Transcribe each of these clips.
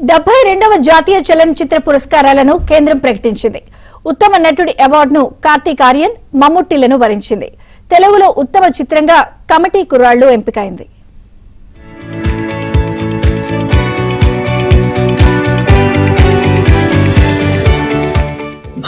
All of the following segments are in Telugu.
72వ జాతీయ చలనచిత్ర పురస్కారాలను కేంద్రం ప్రకటించింది. ఉత్తమ నటుడి అవార్డును కార్తీక్ ఆర్యన్, మమ్ముట్టిలను వరించింది. తెలుగులో ఉత్తమ చిత్రంగా కమిటీ కుర్రాళ్లు ఎంపికైంది.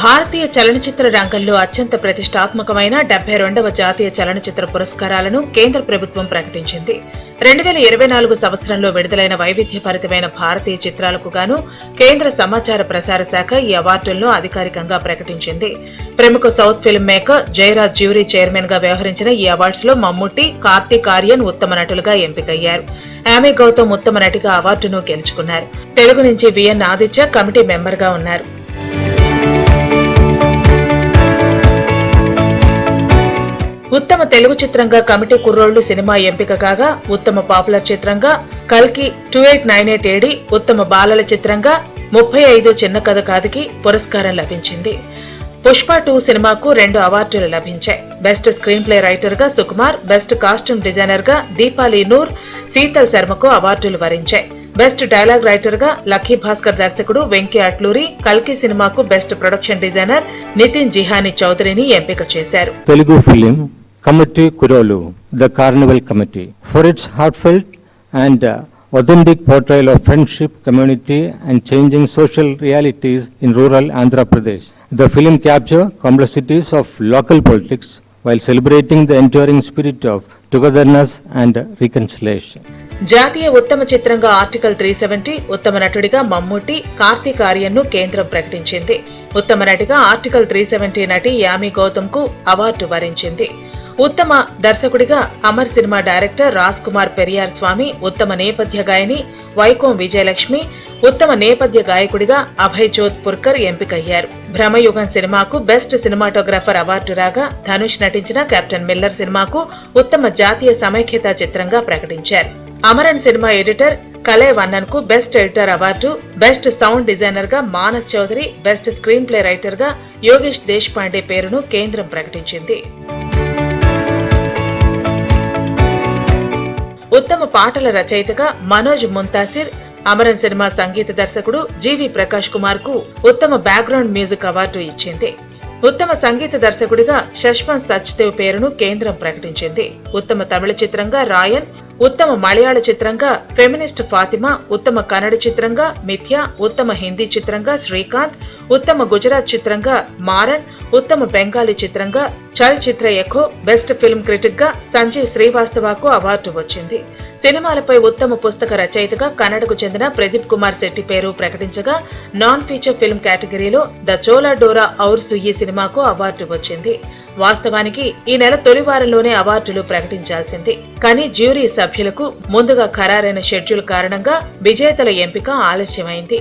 భారతీయ చలనచిత్ర రంగంలో అత్యంత ప్రతిష్టాత్మకమైన 72వ జాతీయ చలనచిత్ర పురస్కారాలను కేంద్ర ప్రభుత్వం ప్రకటించింది. 2024 సంవత్సరంలో విడుదలైన వైవిధ్యభరితమైన భారతీయ చిత్రాలకు గాను కేంద్ర సమాచార ప్రసార శాఖ ఈ అవార్డులను అధికారికంగా ప్రకటించింది. ప్రముఖ south film maker Jayaraj jury chairman గా వ్యవహరించిన ఈ అవార్డ్స్ లో మమ్ముట్టి, కార్తీక్ ఆర్యన్ ఉత్తమ నటులుగా ఎంపికయ్యారు. ఆమె గౌతమ్ ఉత్తమ నటిగా అవార్డును గెలుచుకున్నారు. తెలుగు నుంచి విఎన్ ఆదిత్య కమిటీ మెంబర్ గా ఉన్నారు. ఉత్తమ తెలుగు చిత్రంగా కమిటీ కుర్రోళ్లు సినిమా ఎంపిక కాగా, ఉత్తమ పాపులర్ చిత్రంగా కల్కి 2898 ఏడి, ఉత్తమ బాలల చిత్రంగా 35 చిన్న కథ కాదికి పురస్కారం లభించింది. పుష్ప 2 సినిమాకు 2 అవార్డులు లభించాయి. బెస్ట్ స్క్రీన్ ప్లే రైటర్ గా సుకుమార్, బెస్ట్ కాస్ట్యూమ్ డిజైనర్ గా దీపాలి నూర్, శీతల్ శర్మకు అవార్డులు వరించాయి. బెస్ట్ డైలాగ్ రైటర్ గా లక్కీ భాస్కర్ దర్శకుడు వెంకీ అట్లూరి, కల్కి సినిమాకు best production designer Nitin Zihani చౌదరిని ఎంపిక చేశారు. Telugu film committee Kurrollu, the carnival committee, for its heartfelt and authentic portrayal of friendship, community and changing social realities in rural Andhra Pradesh. The film captures complexities of local politics while celebrating the enduring spirit of togetherness and reconciliation. జాతీయ ఉత్తమ చిత్రంగా ఆర్టికల్ 370, ఉత్తమ నటుడిగా మమ్ముట్టి, కార్తీక్ ఆర్యన్ ను కేంద్రం ప్రకటించింది. ఉత్తమ నటిగా ఆర్టికల్ 370 నటి యామి గౌతమ్ కు అవార్డు వరించింది. ఉత్తమ దర్శకుడిగా అమర్ సినిమా డైరెక్టర్ రాజ్ కుమార్ పెరియార్ స్వామి, ఉత్తమ నేపథ్య గాయని వైకోం విజయలక్ష్మి, ఉత్తమ నేపథ్య గాయకుడిగా అభయ్ జోధ్పుర్కర్ ఎంపికయ్యారు. భ్రమయుగం సినిమాకు బెస్ట్ సినిమాటోగ్రాఫర్ అవార్డు రాగా, ధనుష్ నటించిన కెప్టెన్ మిల్లర్ సినిమాకు ఉత్తమ జాతీయ సమైక్యత చిత్రంగా ప్రకటించారు. అమరన్ సినిమా ఎడిటర్ కలే వన్నన్ కు best editor award, best sound designer గా Manas Chowdary, best screenplay writer గా యోగేష్ దేశ్ పాండే పేరును కేంద్రం ప్రకటించింది. ఉత్తమ పాటల రచయితగా మనోజ్ ముంతాసిర్, అమరన్ సినిమా సంగీత దర్శకుడు జీవి ప్రకాష్ కుమార్ కు ఉత్తమ బ్యాక్గ్రౌండ్ మ్యూజిక్ అవార్డు ఇచ్చింది. ఉత్తమ సంగీత దర్శకుడిగా శశ్వంత్ సచ్దేవ్ పేరును కేంద్రం ప్రకటించింది. ఉత్తమ తమిళ చిత్రంగా రాయన్, ఉత్తమ మలయాళ చిత్రంగా ఫెమినిస్ట్ ఫాతిమా, ఉత్తమ కన్నడ చిత్రంగా మిథ్య, ఉత్తమ హిందీ చిత్రంగా శ్రీకాంత్, ఉత్తమ గుజరాత్ చిత్రంగా మారన్, ఉత్తమ బెంగాలీ చిత్రంగా చల్ చిత్ర ఎఖో, బెస్ట్ ఫిల్మ్ క్రిటిక్ గా సంజీవ్ శ్రీవాస్తవకు అవార్డు వచ్చింది. సినిమాలపై ఉత్తమ పుస్తక రచయితగా కన్నడకు చెందిన ప్రదీప్ కుమార్ శెట్టి పేరు ప్రకటించగా, నాన్ ఫీచర్ ఫిల్మ్ కేటగిరీలో ద చోలా డోరా ఔర్ సుయ్యి సినిమాకు అవార్డు వచ్చింది. వాస్తవానికి ఈ నెల తొలి వారంలోనే అవార్డులు ప్రకటించాల్సింది. కానీ జ్యూరీ సభ్యులకు ముందుగా ఖరారైన షెడ్యూల్ కారణంగా విజేతల ఎంపిక ఆలస్యమైంది.